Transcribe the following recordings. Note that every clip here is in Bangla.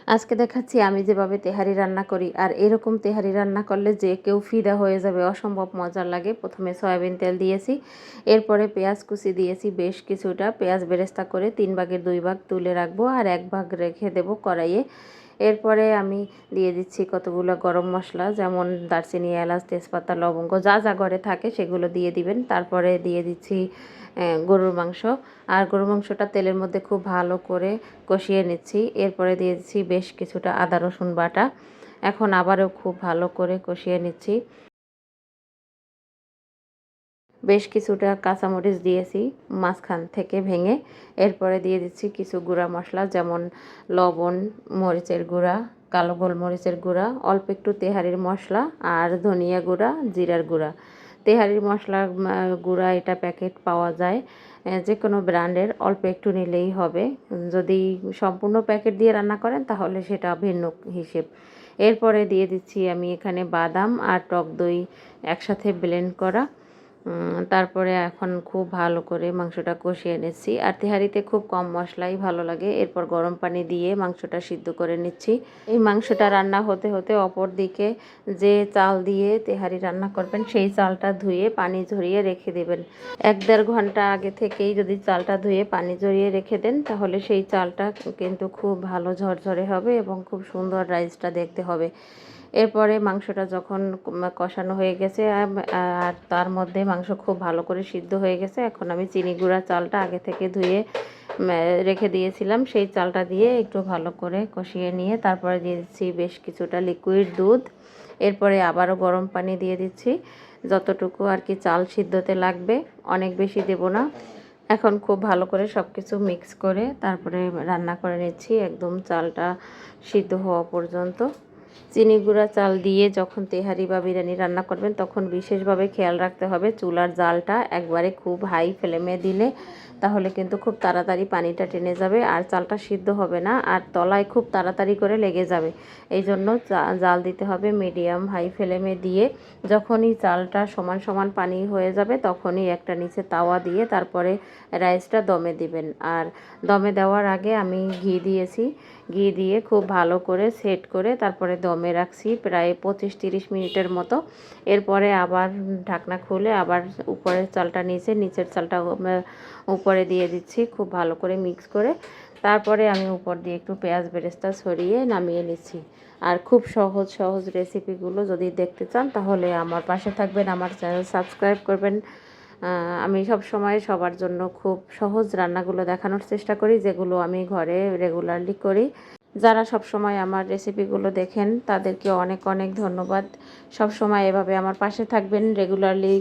আজকে দেখাচ্ছি আমি যেভাবে তেহারি রান্না করি। আর এরকম তেহারি রান্না করলে যে কেউ ফিদা হয়ে যাবে, অসম্ভব মজার লাগে। প্রথমে সয়াবিন তেল দিয়েছি, এরপরে পেঁয়াজ কুচি দিয়েছি বেশ কিছুটা। পেঁয়াজ বেরেস্তা করে 3 ভাগের 2 ভাগ তুলে রাখবো আর 1 ভাগ রেখে দেবো কড়াইয়ে। এরপরে আমি দিয়ে দিচ্ছি কতগুলো গরম মশলা, যেমন দারচিনি, এলাচ, তেজপাতা, লবঙ্গ, যা যা ঘরে থাকে সেগুলো দিয়ে দিবেন। তারপরে দিয়ে দিচ্ছি গরুর মাংস। আর গরুর মাংসটা তেলের মধ্যে খুব ভালো করে কষিয়ে নিচ্ছি। এরপরে দিয়ে দিচ্ছি বেশ কিছুটা আদা রসুন বাটা। এখন আবারও খুব ভালো করে কষিয়ে নিচ্ছি। বেশ কিছুটা কাঁচামরিচ দিয়েছি মাঝখান থেকে ভেঙে। এরপরে দিয়ে দিচ্ছি কিছু গুঁড়া মশলা, যেমন লবণ, মরিচের গুঁড়া, কালো গোলমরিচের গুঁড়া, অল্প একটু তেহারির মশলা আর ধনিয়া গুঁড়া, জিরার গুঁড়া। তেহারির মশলার গুঁড়া এটা প্যাকেট পাওয়া যায়, যে কোনো ব্র্যান্ডের, অল্প একটু নিলেই হবে। যদি সম্পূর্ণ প্যাকেট দিয়ে রান্না করেন তাহলে সেটা ভিন্ন হিসেব। এরপরে দিয়ে দিচ্ছি আমি এখানে বাদাম আর টক দই একসাথে ব্লেন্ড করা। তারপরে এখন খুব ভালো করে মাংসটা কষিয়ে নিচ্ছি। আর তেহারিতে খুব কম মশলাই ভালো লাগে। এরপর গরম পানি দিয়ে মাংসটা সিদ্ধ করে নিচ্ছি। এই মাংসটা রান্না হতে হতে অপর দিকে যে চাল দিয়ে তেহারি রান্না করবেন সেই চালটা ধুয়ে পানি ঝরিয়ে রেখে দেবেন। 1-1.5 ঘন্টা আগে থেকেই যদি চালটা ধুয়ে পানি ঝরিয়ে রেখে দেন তাহলে সেই চালটা কিন্তু খুব ভালো ঝরঝরে হবে এবং খুব সুন্দর রাইসটা দেখতে হবে। এরপরে মাংসটা যখন কষানো হয়ে গেছে আর তার মধ্যে মাংস খুব ভালো করে সিদ্ধ হয়ে গেছে, এখন আমি চিনি গুঁড়া চালটা আগে থেকে ধুয়ে রেখে দিয়েছিলাম সেই চালটা দিয়ে একটু ভালো করে কষিয়ে নিয়ে তারপরে দিয়ে দিচ্ছি বেশ কিছুটা লিকুইড দুধ। এরপরে আবারও গরম পানি দিয়ে দিচ্ছি, যতটুকু আর কি চাল সিদ্ধতে লাগবে, অনেক বেশি দেব না। এখন খুব ভালো করে সব কিছু মিক্স করে তারপরে রান্না করে নিচ্ছি একদম চালটা সিদ্ধ হওয়া পর্যন্ত। চিনি গুঁড়া চাল দিয়ে যখন তেহারি বা বিরিয়ানি রান্না করবেন তখন বিশেষভাবে খেয়াল রাখতে হবে চুলার জালটা একবারে খুব হাই ফ্লেমে দিলে তাহলে কিন্তু খুব তাড়াতাড়ি পানিটা টেনে যাবে আর চালটা সিদ্ধ হবে না আর তলায় খুব তাড়াতাড়ি করে লেগে যাবে। এই জন্য জাল দিতে হবে মিডিয়াম হাই ফ্লেমে দিয়ে। যখনই চালটা সমান সমান পানি হয়ে যাবে তখনই একটা নিচে তাওয়া দিয়ে তারপরে রাইসটা দমে দিবেন। আর দমে দেওয়ার আগে আমি ঘি দিয়েছি, ঘি দিয়ে খুব ভালো করে সেট করে তারপরে দমে রাখছি প্রায় 25-30 মিনিটের মতো। এরপরে আবার ঢাকনা খুলে আবার উপরের চালটা নিচের চালটা উপরে দিয়ে দিচ্ছি খুব ভালো করে মিক্স করে। তারপরে আমি উপর দিয়ে একটু পেঁয়াজ বেরেস্তা ছড়িয়ে নামিয়ে নিচ্ছি। আর খুব সহজ সহজ রেসিপিগুলো যদি দেখতে চান তাহলে আমার পাশে থাকবেন, আমার চ্যানেল সাবস্ক্রাইব করবেন। আমি সব সময় সবার জন্য খুব সহজ রান্নাগুলো দেখানোর চেষ্টা করি, যেগুলো আমি ঘরে রেগুলারলি করি। যারা সব সময় আমার রেসিপিগুলো দেখেন তাদেরকে অনেক অনেক ধন্যবাদ। সব সময় এভাবে আমার পাশে থাকবেন, রেগুলারলি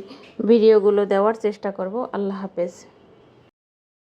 ভিডিওগুলো দেওয়ার চেষ্টা করব। আল্লাহ হাফেজ।